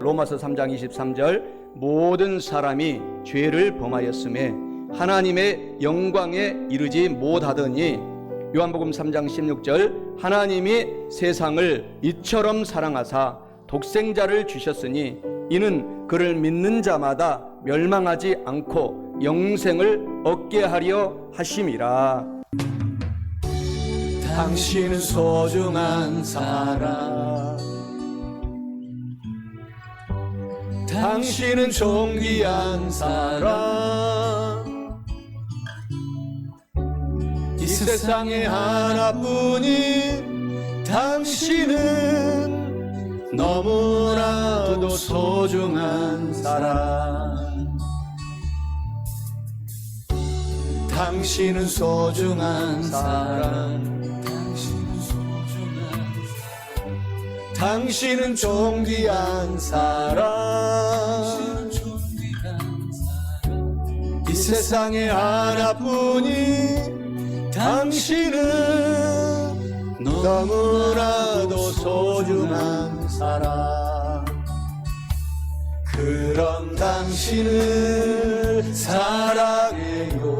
로마서 3장 23절 모든 사람이 죄를 범하였음에 하나님의 영광에 이르지 못하더니, 요한복음 3장 16절 하나님이 세상을 이처럼 사랑하사 독생자를 주셨으니 이는 그를 믿는 자마다 멸망하지 않고 영생을 얻게 하려 하심이라. 당신은 소중한 사람, 당신은 존귀한 사람, 이 세상에 하나뿐인 당신은 너무나도 소중한 사람. 당신은 소중한 사람, 당신은 존귀한 사람, 이 세상에 하나뿐인 당신은 너무나도 소중한 사람. 그런 당신을 사랑해요.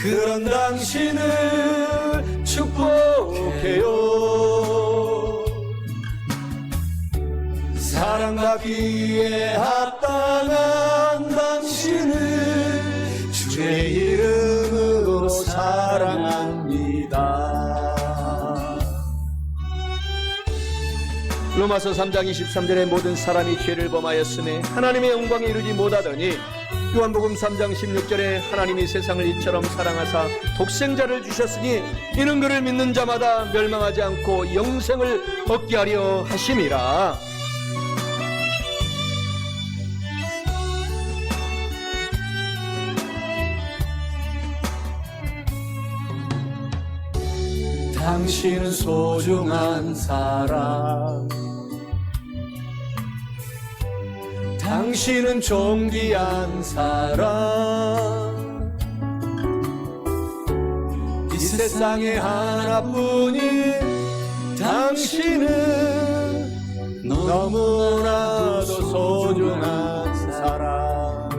그런 당신을 축복해요. 사랑받기에 합당한 당신을 주의 이름으로 사랑합니다. 로마서 3장 23절에 모든 사람이 죄를 범하였음에 하나님의 영광에 이르지 못하더니, 요한복음 3장 16절에 하나님이 세상을 이처럼 사랑하사 독생자를 주셨으니 이는 그를 믿는 자마다 멸망하지 않고 영생을 얻게 하려 하심이라. 당신은 소중한 사람, 당신은 존귀한 사람, 이 세상에 하나뿐인 당신은 너무나도 소중한 사람.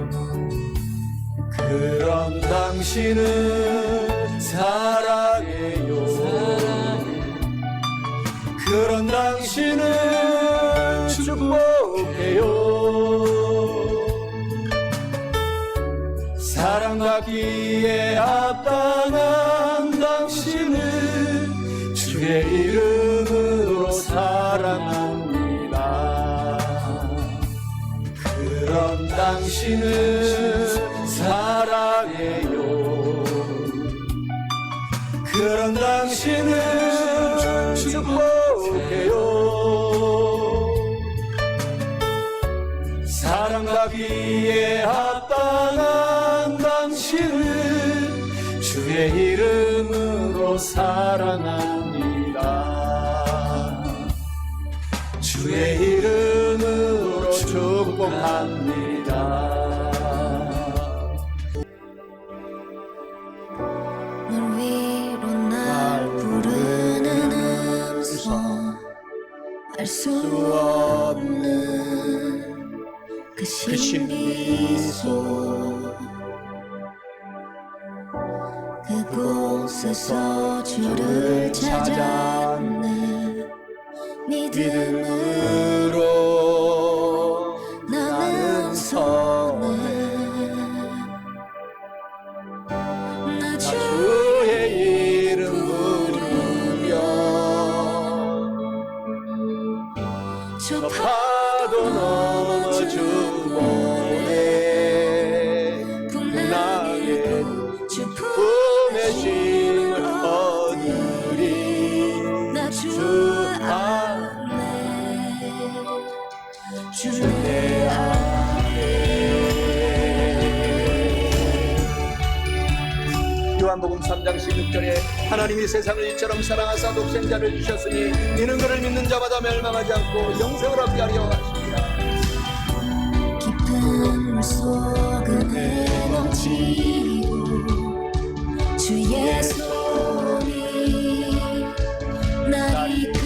그런 당신을 사랑해요. 그런 당신을 축복해요. 사랑받기에 합당한 당신을 주의 이름으로 사랑합니다. 그런 당신을 사랑해요. 그런 당신을 축복해요. 사랑받기에 합당한 당신을 주의 이름으로 사랑합니다. 주의 이름으로 축복합니다. 물 위로 날 부르는 음성, 알 수 없는 그 신비소, 그곳에서 주를 찾았네. 믿음으로 나는 서네. 나 주의 이름 부르며 저 파도 넘어 주보네. 나의 주 품에 쉼을 얻으리. 나 주 안에 주 내 요한복음 3장 16절에 하나님이 세상을 이처럼 사랑하사 독생자를 주셨으니 이는 그를 믿는 자마다 멸망하지 않고 영생을 얻게 하려 하십니다. 깊은 물속은 헤엄치고 주의 손이 날 이끄네.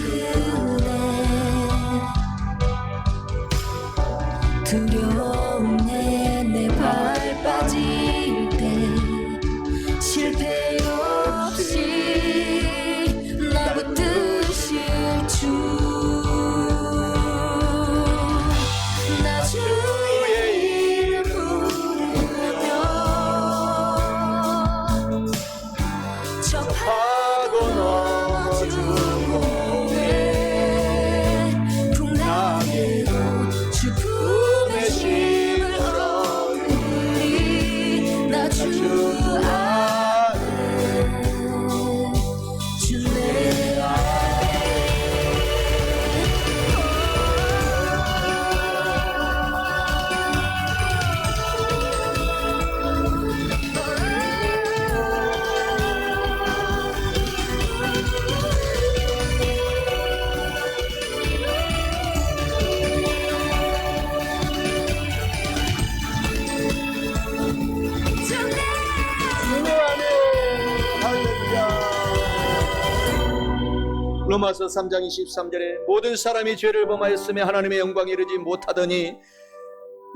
로마서 3장 23절에 모든 사람이 죄를 범하였으며 하나님의 영광에 이르지 못하더니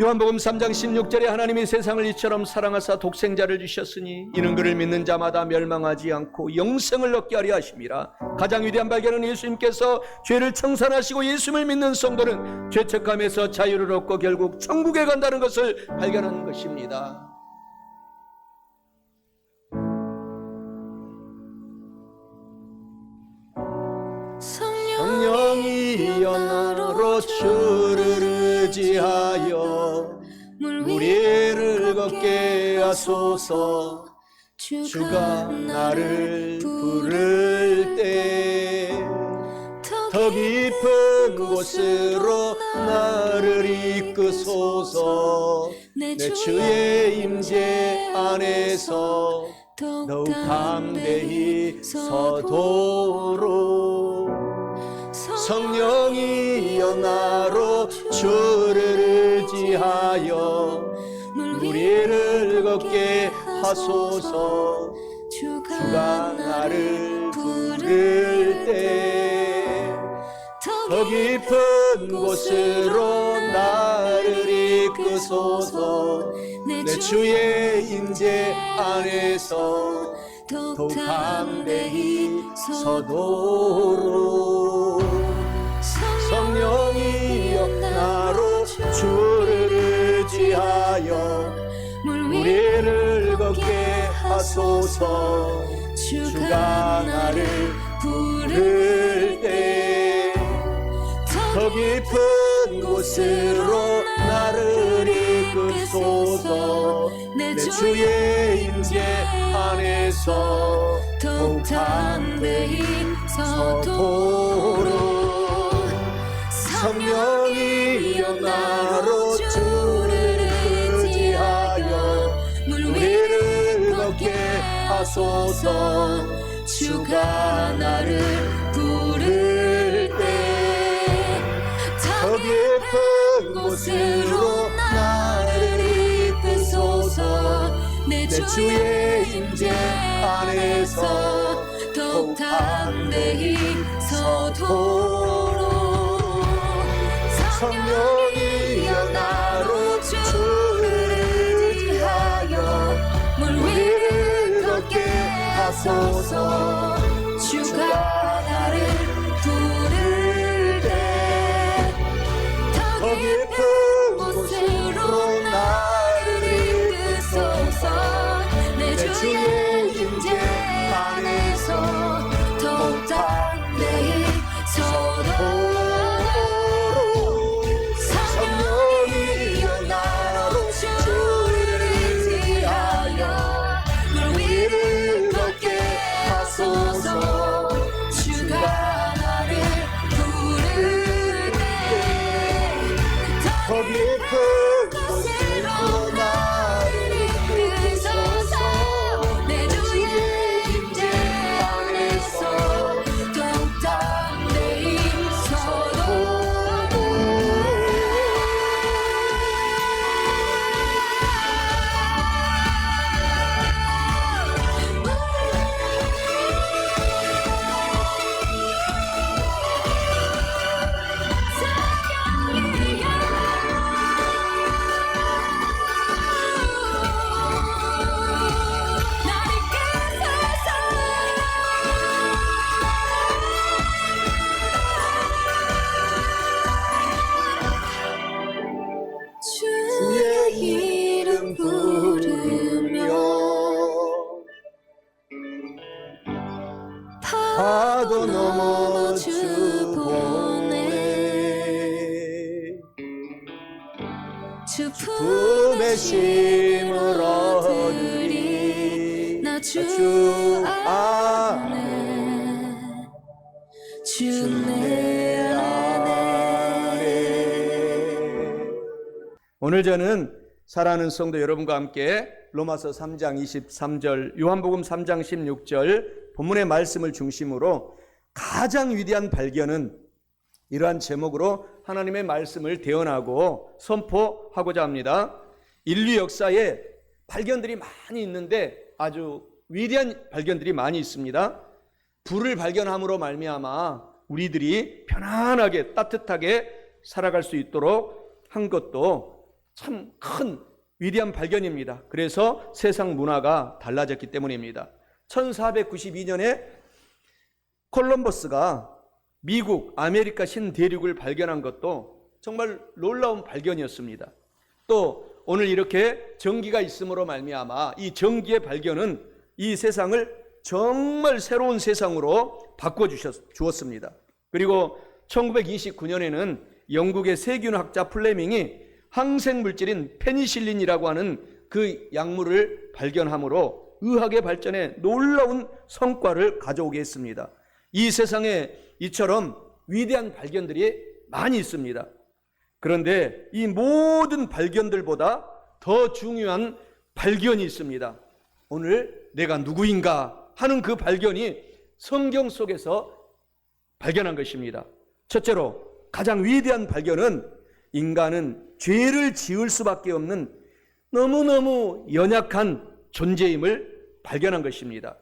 요한복음 3장 16절에 하나님이 세상을 이처럼 사랑하사 독생자를 주셨으니 이는 그를 믿는 자마다 멸망하지 않고 영생을 얻게 하려 하심이라. 가장 위대한 발견은 예수님께서 죄를 청산하시고 예수님을 믿는 성도는 죄책감에서 자유를 얻고 결국 천국에 간다는 것을 발견하는 것입니다. 성령이여 나로 주를 의지하여 물 위를 걷게 하소서. 주가 나를 부를 때 더 깊은 곳으로 나를 이끄소서. 내 주의 임재 안에서 더욱 담대히 서도록. 성령이여 나로 주를 의지하여 물 위를 걷게 하소서. 주가 나를 부를 때 더 깊은 곳으로 나를 이끄소서. 내 주의 임재 안에서 더욱 담대히 서도록. 성령이여 나로 주를 의지하여 물 위를 걷게 하소서. 주가 나를 부를 때 더 깊은 곳으로 나를 이끌소서. 내 주의 임재 안에서 더욱 담대히 서도록. 성령이여 나로 주를 의지하여 물 위를 걷게 하소서. 주가 나를 부를 때 더 깊은 곳으로 나를 이끄소서. 내 주의 임재 안에서 더욱 담대히 서도록. 성령이여 나로 주를 의지하여 물 위를 걷게 하소서. 주가 나를 부를 때 더 깊은 곳으로 나를 이끄소서. 내 주의 임재 안에서 더욱 담대히 서도록. 성령이여 나로 주를 의지하여 물 위를 걷게 하소서. 주가 나를 부를 때 더 깊은 곳으로 나를 이끄소서. 내 주의 임재 안에서 더욱 담대히 서도록. 주의 이름 부르며 파도 넘어 주 보내 주 품에 심을 얻으리. 나 주 안에 주 내 안에. 오늘 저는 사랑하는 성도 여러분과 함께 로마서 3장 23절, 요한복음 3장 16절 본문의 말씀을 중심으로 가장 위대한 발견은 이러한 제목으로 하나님의 말씀을 대언하고 선포하고자 합니다. 인류 역사에 발견들이 많이 있는데 아주 위대한 발견들이 많이 있습니다. 불을 발견함으로 말미암아 우리들이 편안하게 따뜻하게 살아갈 수 있도록 한 것도 참 큰 위대한 발견입니다. 그래서 세상 문화가 달라졌기 때문입니다. 1492년에 콜럼버스가 미국, 아메리카 신대륙을 발견한 것도 정말 놀라운 발견이었습니다. 또 오늘 이렇게 전기가 있음으로 말미암아 이 전기의 발견은 이 세상을 정말 새로운 세상으로 바꿔주었습니다. 그리고 1929년에는 영국의 세균학자 플레밍이 항생물질인 페니실린이라고 하는 그 약물을 발견함으로 의학의 발전에 놀라운 성과를 가져오게 했습니다. 이 세상에 이처럼 위대한 발견들이 많이 있습니다. 그런데 이 모든 발견들보다 더 중요한 발견이 있습니다. 오늘 내가 누구인가 하는 그 발견이 성경 속에서 발견한 것입니다. 첫째로 가장 위대한 발견은 인간은 죄를 지을 수밖에 없는 너무너무 연약한 존재임을 발견한 것입니다.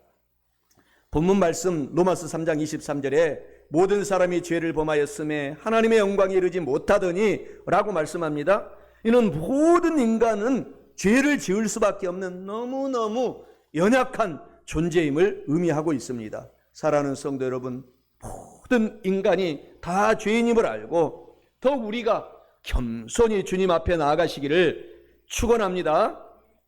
본문 말씀 로마서 3장 23절에 모든 사람이 죄를 범하였음에 하나님의 영광에 이르지 못하더니 라고 말씀합니다. 이는 모든 인간은 죄를 지을 수밖에 없는 너무너무 연약한 존재임을 의미하고 있습니다. 사랑하는 성도 여러분, 모든 인간이 다 죄인임을 알고 더욱 우리가 겸손히 주님 앞에 나아가시기를 축원합니다.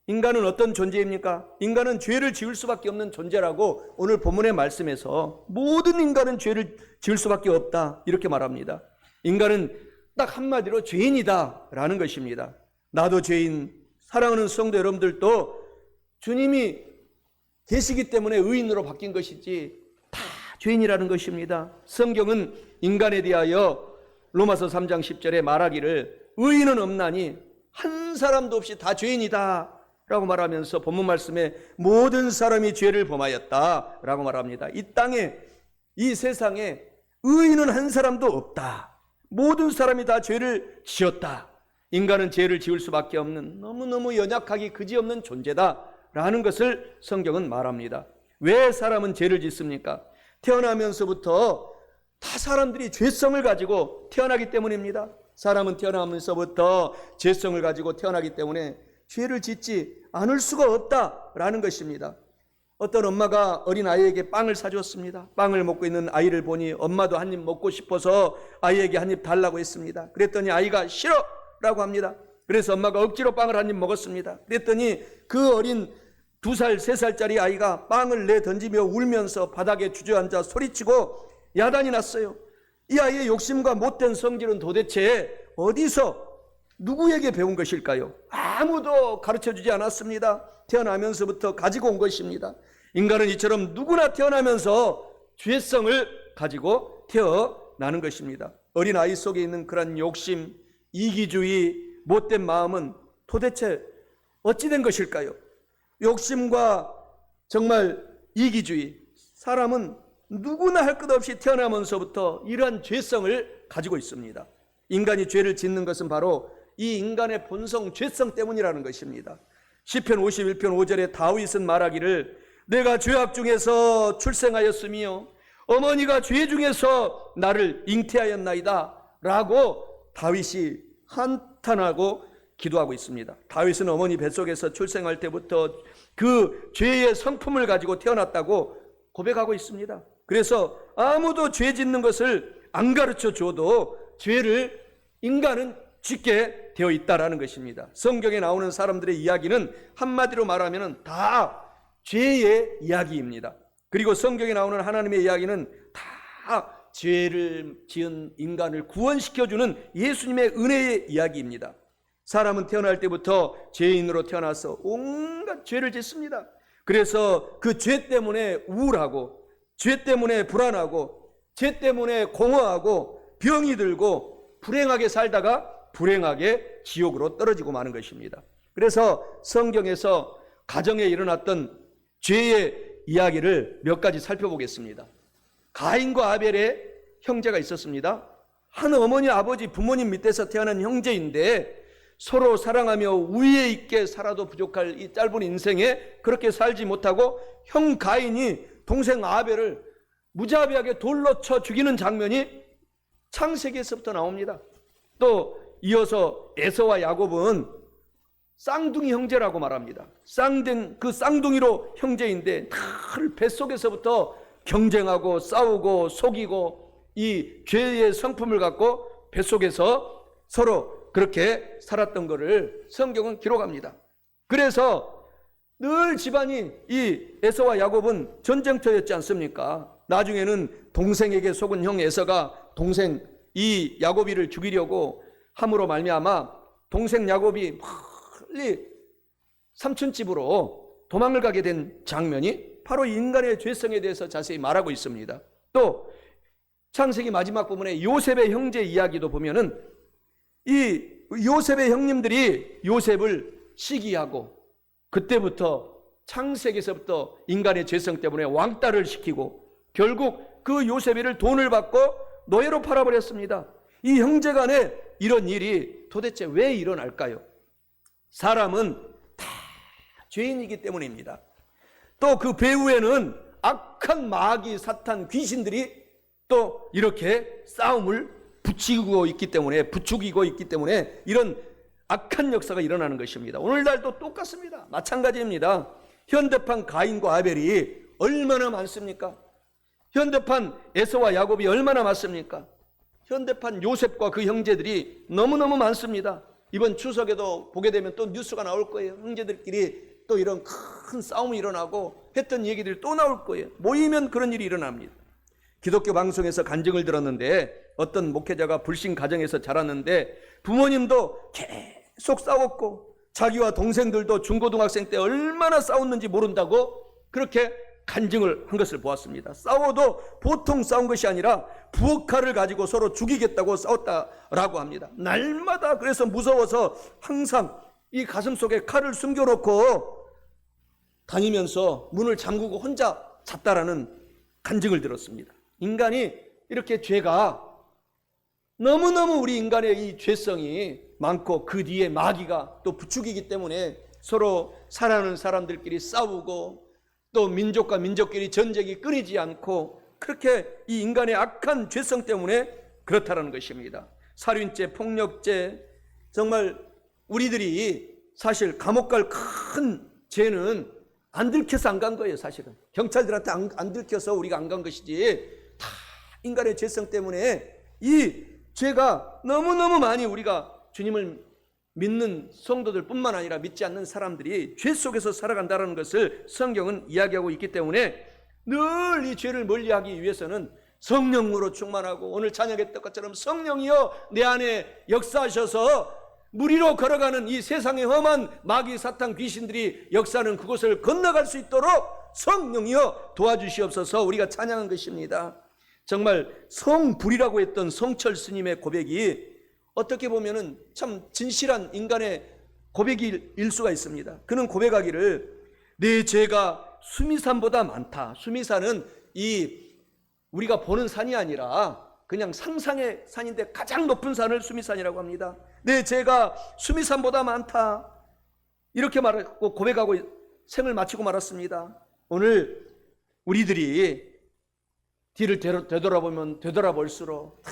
인간은 어떤 존재입니까? 인간은 죄를 지을 수밖에 없는 존재라고 오늘 본문의 말씀에서 모든 인간은 죄를 지을 수밖에 없다 이렇게 말합니다. 인간은 딱 한마디로 죄인이다 라는 것입니다. 나도 죄인, 사랑하는 성도 여러분들도 주님이 계시기 때문에 의인으로 바뀐 것이지 다 죄인이라는 것입니다. 성경은 인간에 대하여 로마서 3장 10절에 말하기를 의인은 없나니 한 사람도 없이 다 죄인이다 라고 말하면서 본문 말씀에 모든 사람이 죄를 범하였다 라고 말합니다. 이 땅에, 이 세상에 의인은 한 사람도 없다. 모든 사람이 다 죄를 지었다. 인간은 죄를 지을 수밖에 없는 너무너무 연약하기 그지없는 존재다 라는 것을 성경은 말합니다. 왜 사람은 죄를 짓습니까? 태어나면서부터 다 사람들이 죄성을 가지고 태어나기 때문입니다. 사람은 태어나면서부터 죄성을 가지고 태어나기 때문에 죄를 짓지 않을 수가 없다라는 것입니다. 어떤 엄마가 어린아이에게 빵을 사줬습니다. 빵을 먹고 있는 아이를 보니 엄마도 한 입 먹고 싶어서 아이에게 한 입 달라고 했습니다. 그랬더니 아이가 싫어라고 합니다. 그래서 엄마가 억지로 빵을 한 입 먹었습니다. 그랬더니 그 어린 2살, 3살짜리 아이가 빵을 내던지며 울면서 바닥에 주저앉아 소리치고 야단이 났어요. 이 아이의 욕심과 못된 성질은 도대체 어디서 누구에게 배운 것일까요? 아무도 가르쳐주지 않았습니다. 태어나면서부터 가지고 온 것입니다. 인간은 이처럼 누구나 태어나면서 죄성을 가지고 태어나는 것입니다. 어린아이 속에 있는 그런 욕심, 이기주의, 못된 마음은 도대체 어찌 된 것일까요? 욕심과 정말 이기주의, 사람은 누구나 할 것 없이 태어나면서부터 이러한 죄성을 가지고 있습니다. 인간이 죄를 짓는 것은 바로 이 인간의 본성 죄성 때문이라는 것입니다. 시편 51편 5절에 다윗은 말하기를 내가 죄악 중에서 출생하였으며 어머니가 죄 중에서 나를 잉태하였나이다 라고 다윗이 한탄하고 기도하고 있습니다. 다윗은 어머니 뱃속에서 출생할 때부터 그 죄의 성품을 가지고 태어났다고 고백하고 있습니다. 그래서 아무도 죄 짓는 것을 안 가르쳐 줘도 죄를 인간은 짓게 되어 있다라는 것입니다. 성경에 나오는 사람들의 이야기는 한마디로 말하면 다 죄의 이야기입니다. 그리고 성경에 나오는 하나님의 이야기는 다 죄를 지은 인간을 구원시켜주는 예수님의 은혜의 이야기입니다. 사람은 태어날 때부터 죄인으로 태어나서 온갖 죄를 짓습니다. 그래서 그 죄 때문에 우울하고 죄 때문에 불안하고 죄 때문에 공허하고 병이 들고 불행하게 살다가 불행하게 지옥으로 떨어지고 마는 것입니다. 그래서 성경에서 가정에 일어났던 죄의 이야기를 몇 가지 살펴보겠습니다. 가인과 아벨의 형제가 있었습니다. 한 어머니 아버지 부모님 밑에서 태어난 형제인데 서로 사랑하며 우애 있게 살아도 부족할 이 짧은 인생에 그렇게 살지 못하고 형 가인이 동생 아벨을 무자비하게 돌로 쳐 죽이는 장면이 창세기에서부터 나옵니다. 또 이어서 에서와 야곱은 쌍둥이 형제라고 말합니다. 그 쌍둥이로 형제인데 늘 뱃속에서부터 경쟁하고 싸우고 속이고 이 죄의 성품을 갖고 뱃속에서 서로 그렇게 살았던 것을 성경은 기록합니다. 그래서 늘 집안이 이 에서와 야곱은 전쟁터였지 않습니까? 나중에는 동생에게 속은 형 에서가 동생 이 야곱이를 죽이려고 함으로 말미암아 동생 야곱이 빨리 삼촌집으로 도망을 가게 된 장면이 바로 인간의 죄성에 대해서 자세히 말하고 있습니다. 또 창세기 마지막 부분에 요셉의 형제 이야기도 보면은 이 요셉의 형님들이 요셉을 시기하고 그때부터 창세기에서부터 인간의 죄성 때문에 왕따를 시키고 결국 그 요셉이를 돈을 받고 노예로 팔아버렸습니다. 이 형제간에 이런 일이 도대체 왜 일어날까요? 사람은 다 죄인이기 때문입니다. 또 그 배후에는 악한 마귀, 사탄, 귀신들이 또 이렇게 싸움을 부추기고 있기 때문에 이런 악한 역사가 일어나는 것입니다. 오늘날도 똑같습니다. 마찬가지입니다. 현대판 가인과 아벨이 얼마나 많습니까? 현대판 에서와 야곱이 얼마나 많습니까? 현대판 요셉과 그 형제들이 너무너무 많습니다. 이번 추석에도 보게 되면 또 뉴스가 나올 거예요. 형제들끼리 또 이런 큰 싸움이 일어나고 했던 얘기들이 또 나올 거예요. 모이면 그런 일이 일어납니다. 기독교 방송에서 간증을 들었는데 어떤 목회자가 불신 가정에서 자랐는데 부모님도 계속 싸웠고 자기와 동생들도 중고등학생 때 얼마나 싸웠는지 모른다고 그렇게 간증을 한 것을 보았습니다. 싸워도 보통 싸운 것이 아니라 부엌칼을 가지고 서로 죽이겠다고 싸웠다라고 합니다. 날마다 그래서 무서워서 항상 이 가슴 속에 칼을 숨겨놓고 다니면서 문을 잠그고 혼자 잤다라는 간증을 들었습니다. 인간이 이렇게 죄가 너무너무 우리 인간의 이 죄성이 많고 그 뒤에 마귀가 또 부추기기 때문에 서로 살아가는 사람들끼리 싸우고 또 민족과 민족끼리 전쟁이 끊이지 않고 그렇게 이 인간의 악한 죄성 때문에 그렇다는 것입니다. 살인죄, 폭력죄, 정말 우리들이 사실 감옥 갈 큰 죄는 안 들켜서 안 간 거예요. 사실은 경찰들한테 안 들켜서 우리가 안 간 것이지 다 인간의 죄성 때문에 이 죄가 너무너무 많이 우리가 주님을 믿는 성도들 뿐만 아니라 믿지 않는 사람들이 죄 속에서 살아간다는 것을 성경은 이야기하고 있기 때문에 늘 이 죄를 멀리하기 위해서는 성령으로 충만하고 오늘 찬양했던 것처럼 성령이여 내 안에 역사하셔서 무리로 걸어가는 이 세상의 험한 마귀, 사탄, 귀신들이 역사하는 그곳을 건너갈 수 있도록 성령이여 도와주시옵소서 우리가 찬양한 것입니다. 정말 성불이라고 했던 성철 스님의 고백이 어떻게 보면은 참 진실한 인간의 고백일 수가 있습니다. 그는 고백하기를 내 죄가 수미산보다 많다. 수미산은 이 우리가 보는 산이 아니라 그냥 상상의 산인데 가장 높은 산을 수미산이라고 합니다. 내 죄가 수미산보다 많다. 이렇게 말하고 고백하고 생을 마치고 말았습니다. 오늘 우리들이 뒤를 되돌아보면 되돌아볼수록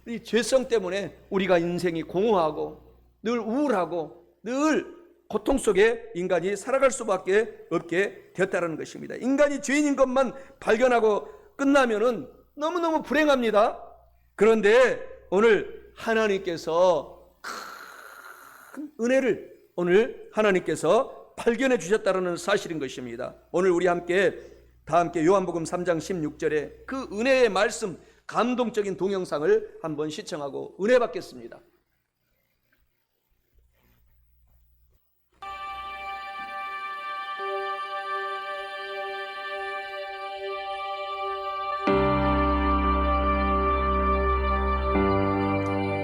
이 죄성 때문에 우리가 인생이 공허하고 늘 우울하고 늘 고통 속에 인간이 살아갈 수밖에 없게 되었다는 것입니다. 인간이 죄인인 것만 발견하고 끝나면은 너무너무 불행합니다. 그런데 오늘 하나님께서 큰 은혜를 오늘 하나님께서 발견해 주셨다는 사실인 것입니다. 오늘 우리 다 함께 요한복음 3장 16절에 그 은혜의 말씀 감동적인 동영상을 한번 시청하고 은혜 받겠습니다.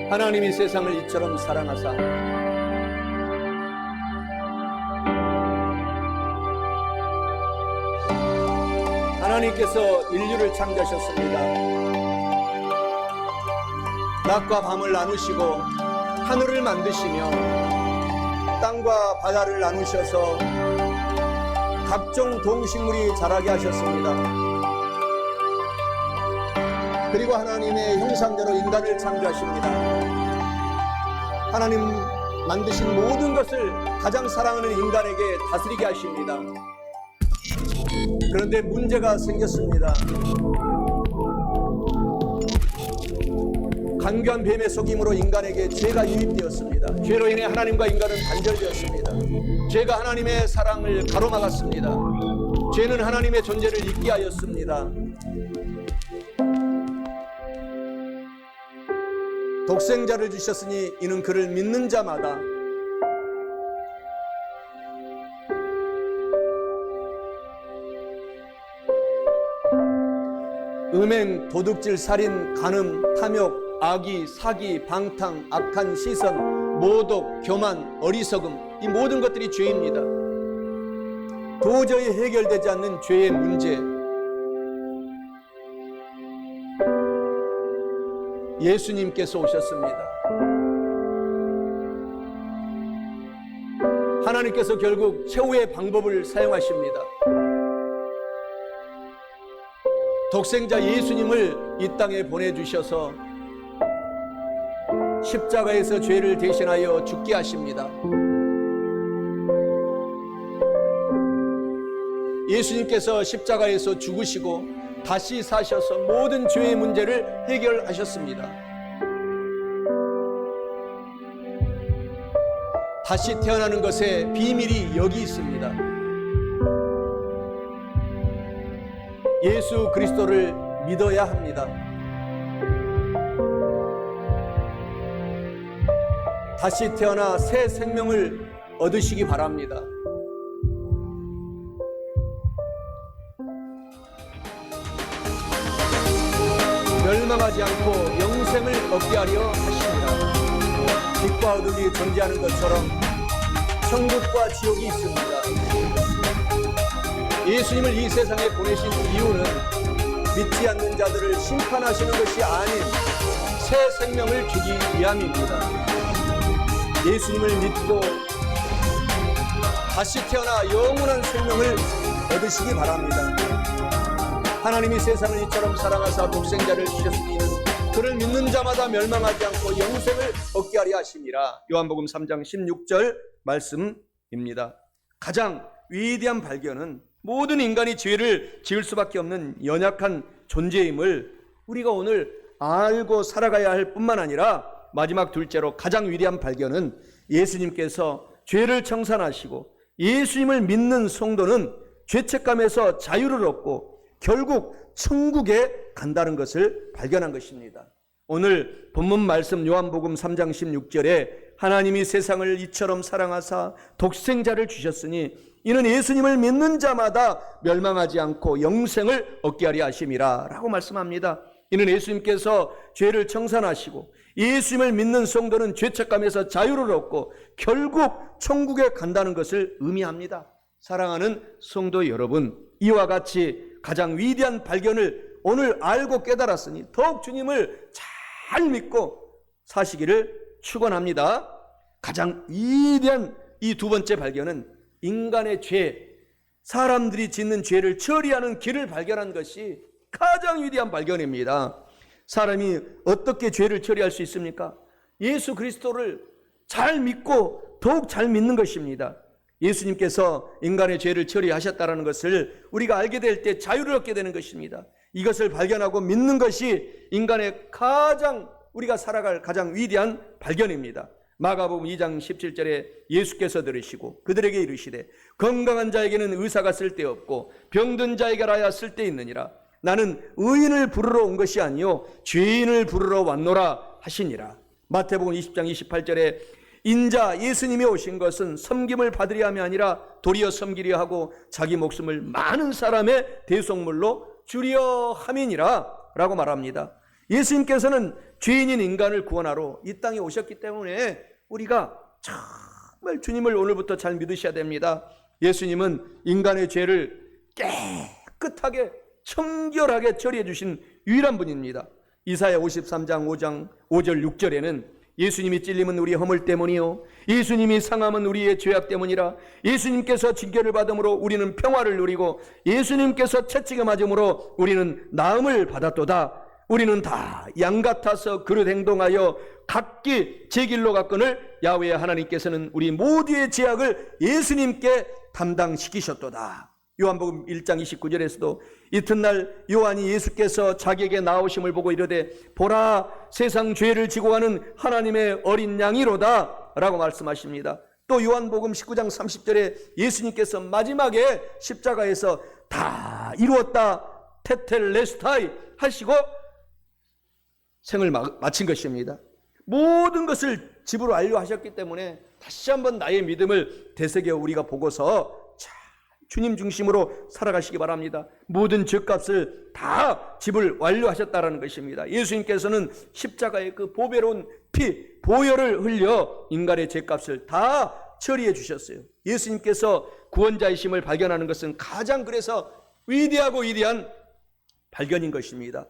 하나님이 세상을 이처럼 사랑하사 하나님께서 인류를 창조하셨습니다. 낮과 밤을 나누시고 하늘을 만드시며 땅과 바다를 나누셔서 각종 동식물이 자라게 하셨습니다. 그리고 하나님의 형상대로 인간을 창조하십니다. 하나님 만드신 모든 것을 가장 사랑하는 인간에게 다스리게 하십니다. 그런데 문제가 생겼습니다. 간교한 뱀의 속임으로 인간에게 죄가 유입되었습니다. 죄로 인해 하나님과 인간은 단절되었습니다. 죄가 하나님의 사랑을 가로막았습니다. 죄는 하나님의 존재를 잊게 하였습니다. 독생자를 주셨으니 이는 그를 믿는 자마다 음행, 도둑질, 살인, 간음, 탐욕, 악의, 사기, 방탕, 악한 시선, 모독, 교만, 어리석음, 이 모든 것들이 죄입니다. 도저히 해결되지 않는 죄의 문제, 예수님께서 오셨습니다. 하나님께서 결국 최후의 방법을 사용하십니다. 독생자 예수님을 이 땅에 보내주셔서 십자가에서 죄를 대신하여 죽게 하십니다. 예수님께서 십자가에서 죽으시고 다시 사셔서 모든 죄의 문제를 해결하셨습니다. 다시 태어나는 것의 비밀이 여기 있습니다. 예수 그리스도를 믿어야 합니다. 다시 태어나 새 생명을 얻으시기 바랍니다. 멸망하지 않고 영생을 얻게 하려 하십니다. 빛과 어둠이 존재하는 것처럼 천국과 지옥이 있습니다. 예수님을 이 세상에 보내신 이유는 믿지 않는 자들을 심판하시는 것이 아닌 새 생명을 주기 위함입니다. 예수님을 믿고 다시 태어나 영원한 생명을 얻으시기 바랍니다. 하나님이 세상을 이처럼 사랑하사 독생자를 주셨으니 그를 믿는 자마다 멸망하지 않고 영생을 얻게 하려 하심이라. 요한복음 3장 16절 말씀입니다. 가장 위대한 발견은 모든 인간이 죄를 지을 수밖에 없는 연약한 존재임을 우리가 오늘 알고 살아가야 할 뿐만 아니라 마지막 둘째로 가장 위대한 발견은 예수님께서 죄를 청산하시고 예수님을 믿는 성도는 죄책감에서 자유를 얻고 결국 천국에 간다는 것을 발견한 것입니다. 오늘 본문 말씀 요한복음 3장 16절에 하나님이 세상을 이처럼 사랑하사 독생자를 주셨으니 이는 예수님을 믿는 자마다 멸망하지 않고 영생을 얻게 하려 하심이라 라고 말씀합니다. 이는 예수님께서 죄를 청산하시고 예수님을 믿는 성도는 죄책감에서 자유를 얻고 결국 천국에 간다는 것을 의미합니다. 사랑하는 성도 여러분, 이와 같이 가장 위대한 발견을 오늘 알고 깨달았으니 더욱 주님을 잘 믿고 사시기를 축원합니다. 가장 위대한 이 두 번째 발견은 인간의 죄, 사람들이 짓는 죄를 처리하는 길을 발견한 것이 가장 위대한 발견입니다. 사람이 어떻게 죄를 처리할 수 있습니까? 예수 그리스도를 잘 믿고 더욱 잘 믿는 것입니다. 예수님께서 인간의 죄를 처리하셨다는 것을 우리가 알게 될 때 자유를 얻게 되는 것입니다. 이것을 발견하고 믿는 것이 인간의 가장 우리가 살아갈 가장 위대한 발견입니다. 마가복음 2장 17절에 예수께서 들으시고 그들에게 이르시되 건강한 자에게는 의사가 쓸데없고 병든 자에게라야 쓸데있느니라. 나는 의인을 부르러 온 것이 아니요 죄인을 부르러 왔노라 하시니라. 마태복음 20장 28절에 인자 예수님이 오신 것은 섬김을 받으려 함이 아니라 도리어 섬기려 하고 자기 목숨을 많은 사람의 대속물로 주려 함이니라 라고 말합니다. 예수님께서는 죄인인 인간을 구원하러 이 땅에 오셨기 때문에 우리가 정말 주님을 오늘부터 잘 믿으셔야 됩니다. 예수님은 인간의 죄를 깨끗하게 청결하게 처리해 주신 유일한 분입니다. 이사야 53장 5절 6절에는 예수님이 찔림은 우리 허물 때문이요 예수님이 상함은 우리의 죄악 때문이라. 예수님께서 징계를 받음으로 우리는 평화를 누리고 예수님께서 채찍에 맞음으로 우리는 나음을 받았도다. 우리는 다 양 같아서 그릇 행동하여 각기 제 길로 갔거늘 야훼 하나님께서는 우리 모두의 죄악을 예수님께 담당시키셨도다. 요한복음 1장 29절에서도 이튿날 요한이 예수께서 자기에게 나오심을 보고 이르되 보라 세상 죄를 지고 가는 하나님의 어린 양이로다 라고 말씀하십니다. 또 요한복음 19장 30절에 예수님께서 마지막에 십자가에서 다 이루었다 테텔레스타이 하시고 생을 마친 것입니다. 모든 것을 집으로 완료하셨기 때문에 다시 한번 나의 믿음을 되새겨 우리가 보고서 주님 중심으로 살아가시기 바랍니다. 모든 죄값을 다 집을 완료하셨다라는 것입니다. 예수님께서는 십자가의 그 보배로운 피, 보혈을 흘려 인간의 죄값을 다 처리해 주셨어요. 예수님께서 구원자이심을 발견하는 것은 가장 그래서 위대하고 위대한 발견인 것입니다.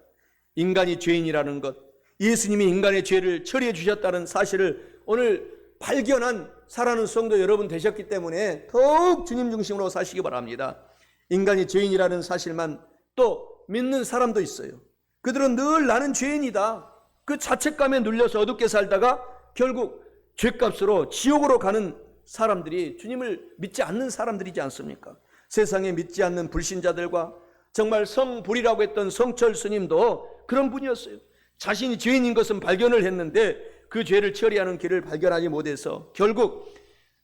인간이 죄인이라는 것, 예수님이 인간의 죄를 처리해 주셨다는 사실을 오늘 발견한 살아가는 성도 여러분 되셨기 때문에 더욱 주님 중심으로 사시기 바랍니다. 인간이 죄인이라는 사실만 또 믿는 사람도 있어요. 그들은 늘 나는 죄인이다. 그 자책감에 눌려서 어둡게 살다가 결국 죄값으로 지옥으로 가는 사람들이 주님을 믿지 않는 사람들이지 않습니까? 세상에 믿지 않는 불신자들과 정말 성불이라고 했던 성철 스님도 그런 분이었어요. 자신이 죄인인 것은 발견을 했는데 그 죄를 처리하는 길을 발견하지 못해서 결국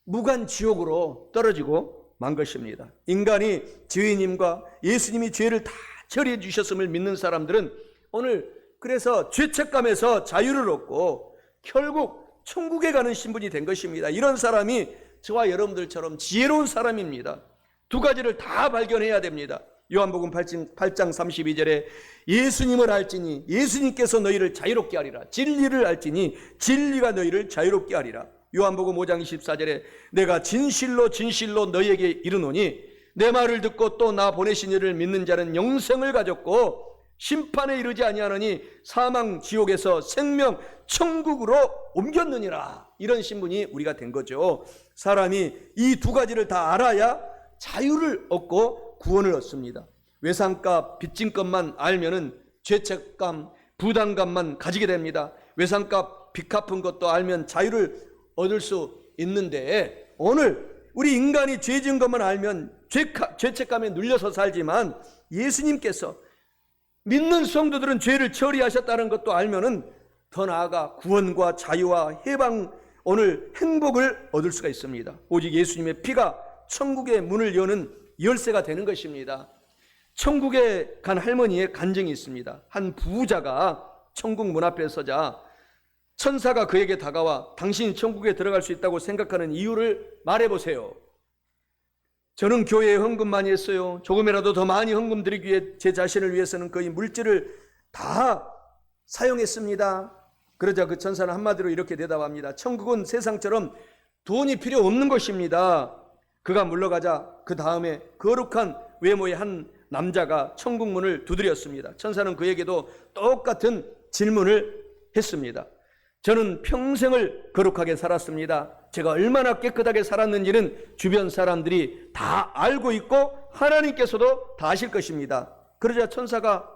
무간 지옥으로 떨어지고 만 것입니다. 인간이 죄인임과 예수님이 죄를 다 처리해 주셨음을 믿는 사람들은 오늘 그래서 죄책감에서 자유를 얻고 결국 천국에 가는 신분이 된 것입니다. 이런 사람이 저와 여러분들처럼 지혜로운 사람입니다. 두 가지를 다 발견해야 됩니다. 요한복음 8장 32절에 예수님을 알지니 예수님께서 너희를 자유롭게 하리라. 진리를 알지니 진리가 너희를 자유롭게 하리라. 요한복음 5장 24절에 내가 진실로 진실로 너희에게 이르노니 내 말을 듣고 또 나 보내신 이를 믿는 자는 영생을 가졌고 심판에 이르지 아니하느니 사망 지옥에서 생명 천국으로 옮겼느니라. 이런 신분이 우리가 된 거죠. 사람이 이 두 가지를 다 알아야 자유를 얻고 구원을 얻습니다. 외상값, 빚진 것만 알면은 죄책감, 부담감만 가지게 됩니다. 외상값, 빚 갚은 것도 알면 자유를 얻을 수 있는데 오늘 우리 인간이 죄 지은 것만 알면 죄책감에 눌려서 살지만 예수님께서 믿는 성도들은 죄를 처리하셨다는 것도 알면은 더 나아가 구원과 자유와 해방, 오늘 행복을 얻을 수가 있습니다. 오직 예수님의 피가 천국의 문을 여는 열쇠가 되는 것입니다. 천국에 간 할머니의 간증이 있습니다. 한 부자가 천국 문 앞에 서자 천사가 그에게 다가와 당신이 천국에 들어갈 수 있다고 생각하는 이유를 말해보세요. 저는 교회에 헌금 많이 했어요. 조금이라도 더 많이 헌금 드리기 위해 제 자신을 위해서는 거의 물질을 다 사용했습니다. 그러자 그 천사는 한마디로 이렇게 대답합니다. 천국은 세상처럼 돈이 필요 없는 것입니다. 그가 물러가자 그 다음에 거룩한 외모의 한 남자가 천국 문을 두드렸습니다. 천사는 그에게도 똑같은 질문을 했습니다. 저는 평생을 거룩하게 살았습니다. 제가 얼마나 깨끗하게 살았는지는 주변 사람들이 다 알고 있고 하나님께서도 다 아실 것입니다. 그러자 천사가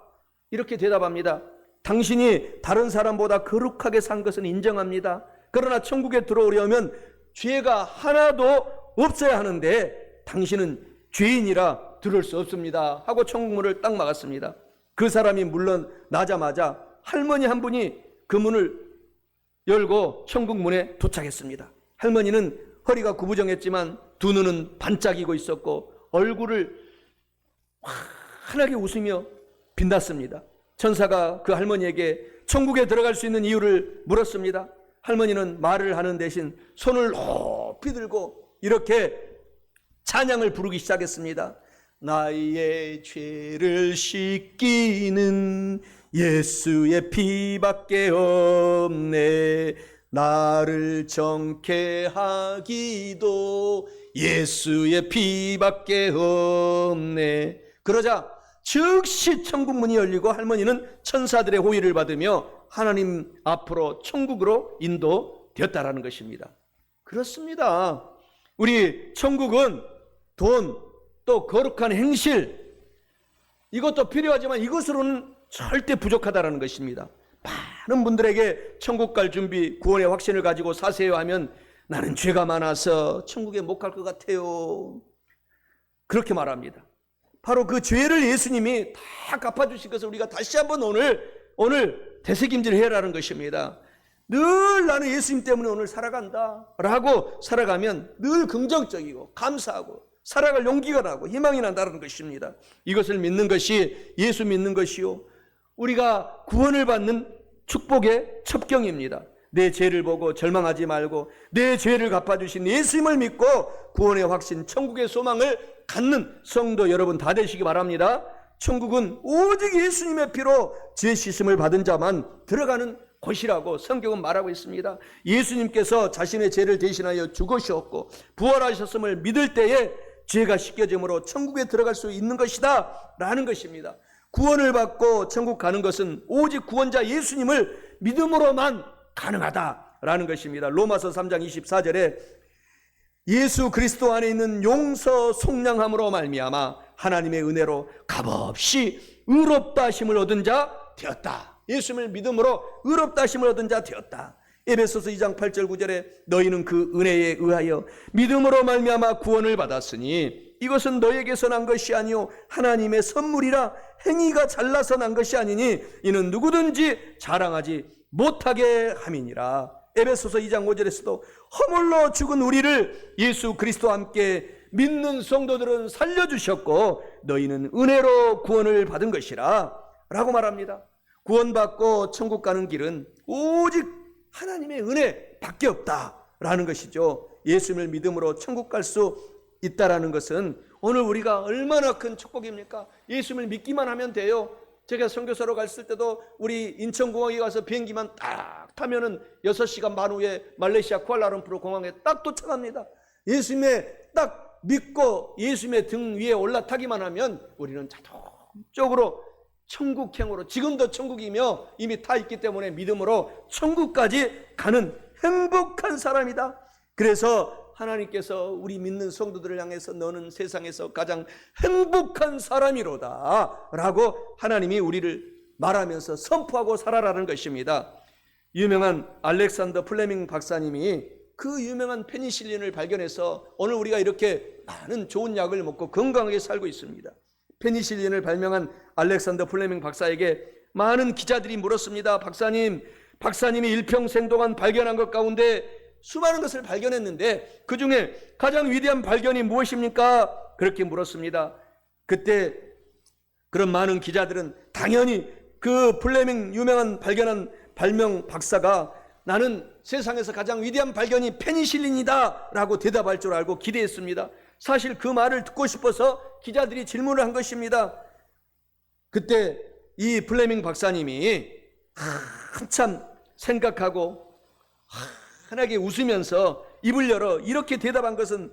이렇게 대답합니다. 당신이 다른 사람보다 거룩하게 산 것은 인정합니다. 그러나 천국에 들어오려면 죄가 하나도 없어야 하는데 당신은 죄인이라 들을 수 없습니다 하고 천국문을 딱 막았습니다. 그 사람이 물러나자마자 할머니 한 분이 그 문을 열고 천국문에 도착했습니다. 할머니는 허리가 구부정했지만 두 눈은 반짝이고 있었고 얼굴을 환하게 웃으며 빛났습니다. 천사가 그 할머니에게 천국에 들어갈 수 있는 이유를 물었습니다. 할머니는 말을 하는 대신 손을 높이 들고 이렇게 찬양을 부르기 시작했습니다. 나의 죄를 씻기는 예수의 피밖에 없네. 나를 정케 하기도 예수의 피밖에 없네. 그러자 즉시 천국문이 열리고 할머니는 천사들의 호의를 받으며 하나님 앞으로 천국으로 인도되었다라는 것입니다. 그렇습니다. 우리 천국은 돈, 또 거룩한 행실, 이것도 필요하지만 이것으로는 절대 부족하다는 것입니다. 많은 분들에게 천국 갈 준비, 구원의 확신을 가지고 사세요 하면 나는 죄가 많아서 천국에 못 갈 것 같아요. 그렇게 말합니다. 바로 그 죄를 예수님이 다 갚아주신 것을 우리가 다시 한번 오늘 되새김질해야 하는 것입니다. 늘 나는 예수님 때문에 오늘 살아간다 라고 살아가면 늘 긍정적이고 감사하고 살아갈 용기가 나고 희망이 난다는 것입니다. 이것을 믿는 것이 예수 믿는 것이요, 우리가 구원을 받는 축복의 첩경입니다. 내 죄를 보고 절망하지 말고 내 죄를 갚아주신 예수님을 믿고 구원의 확신, 천국의 소망을 갖는 성도 여러분 다 되시기 바랍니다. 천국은 오직 예수님의 피로 죄 씻음을 받은 자만 들어가는 곳이라고 성경은 말하고 있습니다. 예수님께서 자신의 죄를 대신하여 죽으셨고 부활하셨음을 믿을 때에 죄가 씻겨짐으로 천국에 들어갈 수 있는 것이다 라는 것입니다. 구원을 받고 천국 가는 것은 오직 구원자 예수님을 믿음으로만 가능하다라는 것입니다. 로마서 3장 24절에 예수 그리스도 안에 있는 용서 속량함으로 말미암아 하나님의 은혜로 값없이 의롭다 하심을 얻은 자 되었다. 예수님을 믿음으로 의롭다 하심을 얻은 자 되었다. 에베소서 2장 8절 9절에 너희는 그 은혜에 의하여 믿음으로 말미암아 구원을 받았으니 이것은 너에게서 난 것이 아니요 하나님의 선물이라 행위가 잘나서 난 것이 아니니 이는 누구든지 자랑하지 못하게 함이니라. 에베소서 2장 5절에서도 허물로 죽은 우리를 예수 그리스도와 함께 믿는 성도들은 살려주셨고 너희는 은혜로 구원을 받은 것이라 라고 말합니다. 구원받고 천국 가는 길은 오직 하나님의 은혜밖에 없다라는 것이죠. 예수님을 믿음으로 천국 갈 수 있다라는 것은 오늘 우리가 얼마나 큰 축복입니까? 예수님을 믿기만 하면 돼요. 제가 선교사로 갔을 때도 우리 인천공항에 가서 비행기만 딱 타면은 6시간 반 후에 말레이시아 쿠알라룸푸르 공항에 딱 도착합니다. 예수님의 딱 믿고 예수님의 등 위에 올라타기만 하면 우리는 자동적으로 천국행으로, 지금도 천국이며 이미 타 있기 때문에 믿음으로 천국까지 가는 행복한 사람이다. 그래서 하나님께서 우리 믿는 성도들을 향해서 너는 세상에서 가장 행복한 사람이로다 라고 하나님이 우리를 말하면서 선포하고 살아라는 것입니다. 유명한 알렉산더 플레밍 박사님이 그 유명한 페니실린을 발견해서 오늘 우리가 이렇게 많은 좋은 약을 먹고 건강하게 살고 있습니다. 페니실린을 발명한 알렉산더 플레밍 박사에게 많은 기자들이 물었습니다. 박사님이 일평생 동안 발견한 것 가운데 수많은 것을 발견했는데 그 중에 가장 위대한 발견이 무엇입니까? 그렇게 물었습니다. 그때 그런 많은 기자들은 당연히 그 플레밍 유명한 발명 박사가 나는 세상에서 가장 위대한 발견이 페니실린이다 라고 대답할 줄 알고 기대했습니다. 사실 그 말을 듣고 싶어서 기자들이 질문을 한 것입니다. 그때 이 플레밍 박사님이 한참 생각하고 환하게 웃으면서 입을 열어 이렇게 대답한 것은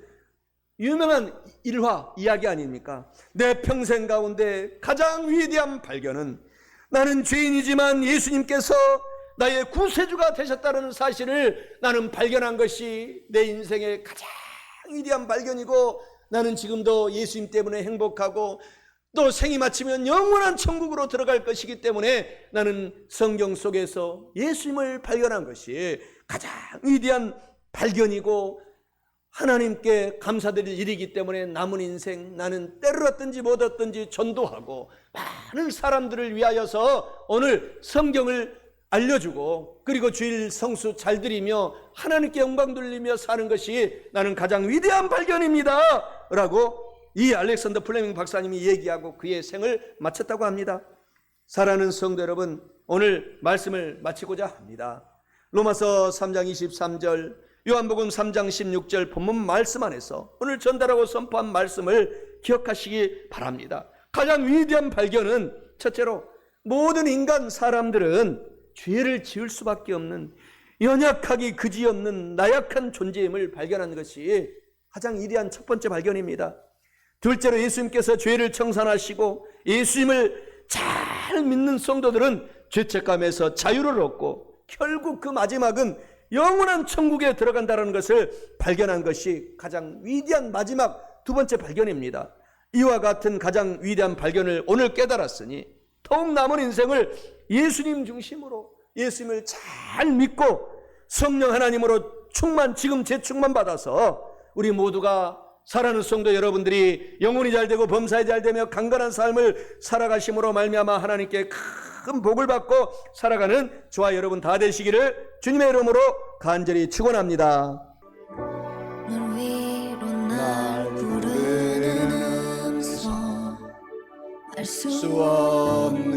유명한 일화 이야기 아닙니까? 내 평생 가운데 가장 위대한 발견은 나는 죄인이지만 예수님께서 나의 구세주가 되셨다는 사실을 나는 발견한 것이 내 인생의 가장 위대한 발견이고 나는 지금도 예수님 때문에 행복하고 또 생이 마치면 영원한 천국으로 들어갈 것이기 때문에 나는 성경 속에서 예수님을 발견한 것이 가장 위대한 발견이고 하나님께 감사드릴 일이기 때문에 남은 인생 나는 때를 얻든지 못 얻든지 전도하고 많은 사람들을 위하여서 오늘 성경을 알려주고 그리고 주일 성수 잘 드리며 하나님께 영광 돌리며 사는 것이 나는 가장 위대한 발견입니다 라고 이 알렉산더 플레밍 박사님이 얘기하고 그의 생을 마쳤다고 합니다. 사랑하는 성도 여러분, 오늘 말씀을 마치고자 합니다. 로마서 3장 23절, 요한복음 3장 16절 본문 말씀 안에서 오늘 전달하고 선포한 말씀을 기억하시기 바랍니다. 가장 위대한 발견은 첫째로 모든 인간 사람들은 죄를 지을 수밖에 없는 연약하기 그지없는 나약한 존재임을 발견하는 것이 가장 위대한 첫 번째 발견입니다. 둘째로 예수님께서 죄를 청산하시고 예수님을 잘 믿는 성도들은 죄책감에서 자유를 얻고 결국 그 마지막은 영원한 천국에 들어간다는 것을 발견한 것이 가장 위대한 마지막 두 번째 발견입니다. 이와 같은 가장 위대한 발견을 오늘 깨달았으니 더 더욱 남은 인생을 예수님 중심으로, 예수님을 잘 믿고 성령 하나님으로 지금 재충만 받아서 우리 모두가 사랑하는 성도 여러분들이 영혼이 잘 되고 범사에 잘 되며 강건한 삶을 살아가심으로 말미암아 하나님께 큰 복을 받고 살아가는 저와 여러분 다 되시기를 주님의 이름으로 간절히 축원합니다. 널 위로 날 부르는 음성 알 수 없는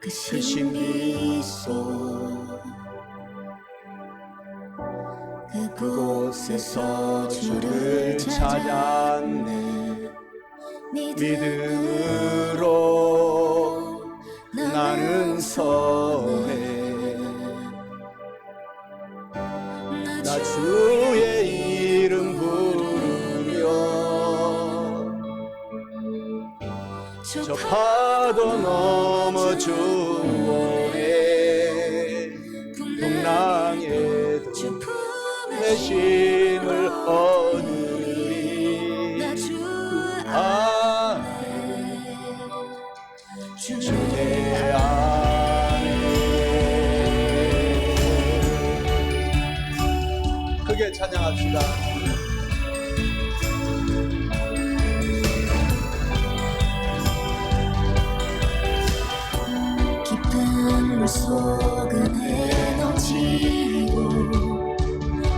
그 신비 속 그곳에서 주를 찾았네. 믿음으로 믿음으로 나는 서해. 나 주의 이름 부르며 저 파도 넘어 주오네. 풍랑에도 내 힘을 얻으리. 주의 안에 크게 찬양합시다. 깊은 물속은 헤엄치고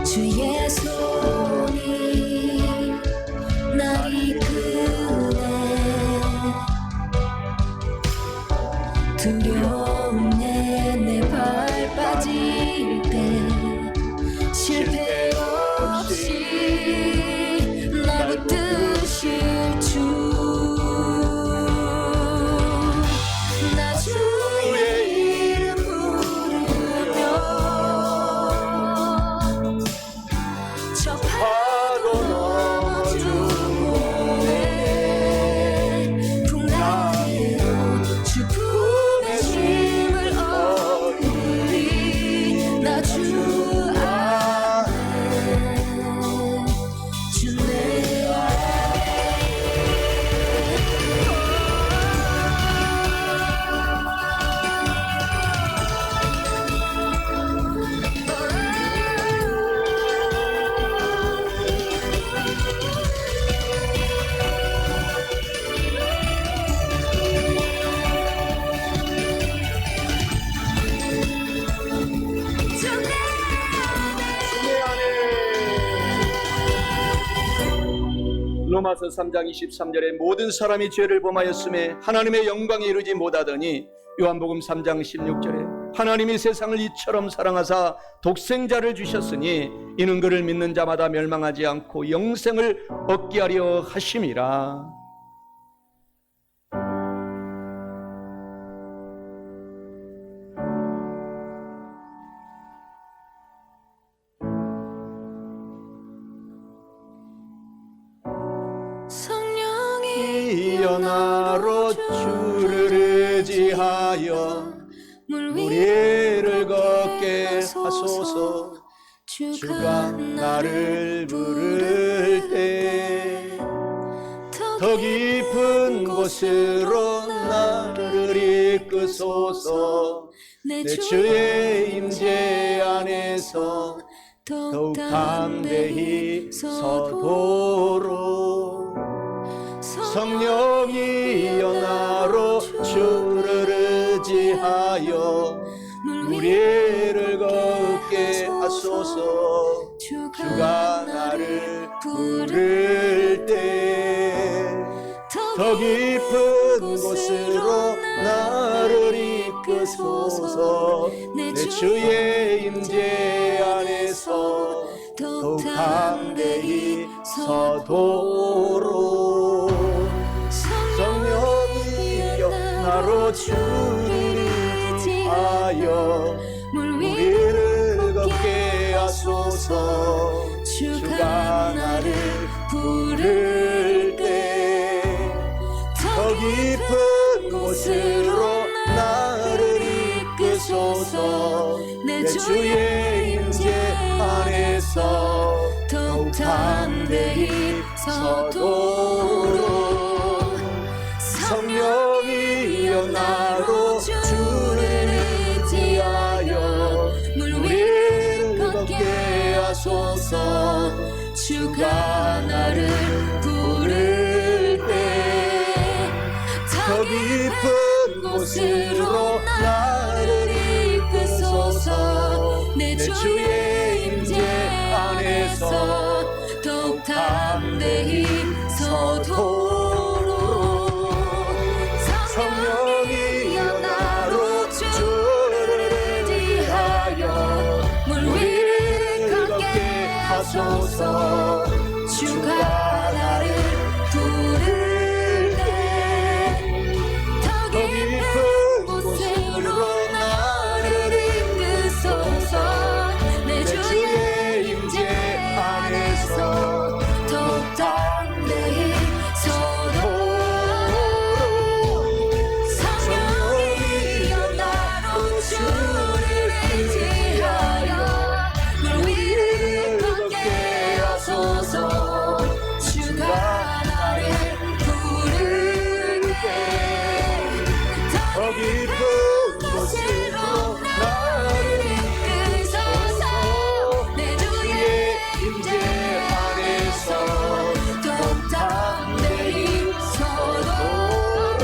주의 손이 날 이끄네. 두려움에 내 발 빠질 때 실패 없이 날 붙드실 주. 나 주의 이름 부르며 저 파도 넘어 주오네. 풍랑에도 주 품에 힘을 얻으리. 나 주 안에 주 내 로마서 3장 23절에 모든 사람이 죄를 범하였음에 하나님의 영광에 이르지 못하더니 요한복음 3장 16절에 하나님이 세상을 이처럼 사랑하사 독생자를 주셨으니 이는 그를 믿는 자마다 멸망하지 않고 영생을 얻게 하려 하심이라. 성령이 연하로 주를 의지하여 물 물 위를 위를 걷게 하소서. 주가 나를 부를 때 더 깊은 곳으로 나를 이끄소서. 내 주의 임재 안에서 더욱 담대히 서도록 성령이 연하로 주를 의지하여 물 위를 걷게 하소서. 주가 나를 부를 때 더 깊은 곳으로 나를 이끄소서. 내 주의 임재 안에서 더욱 담대히 서도록 성령이여 나로 주를 의지하여 물 위를 걷게 하소서. 주가 나를 부를 때 더 깊은 곳으로 나를 이끄소서. 내 주의 임재 안에서 더욱 담대히 서도록 성령이 걷게 하소서 주가 나를 부를 때 더 깊은 곳으로 나를 이끄소서 내 주의 임재 안에서 더욱 담대히 서도록 성령이여 나로 주를 의지하여 물 위를 걷게 하소서 주가 나를 부를 때 더 깊은 곳으로 나를 이끄소서 내 주의 임재 안에서 더욱 담대히 서도록 성령이여 나로 주를 의지하여 물 위를 걷게 하소서 주가 나를 부를 때더 깊은 곳으로 나를 이끄소서 내 주의 임재 안에서 더욱 담대히 서도록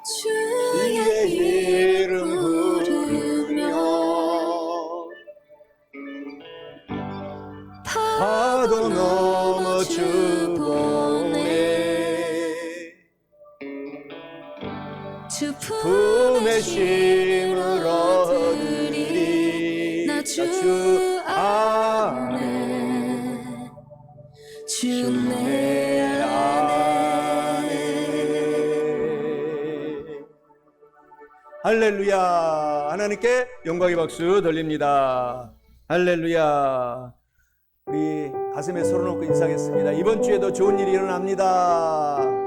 주의 이름 부르며 파도 넘어 주 보내 주 품에 쉼을 얻으리 나 주 안에 주 내 안에 할렐루야. 하나님께 영광의 박수 돌립니다. 할렐루야. 우리 가슴에 손을 얹고 인사하겠습니다. 이번 주에도 좋은 일이 일어납니다.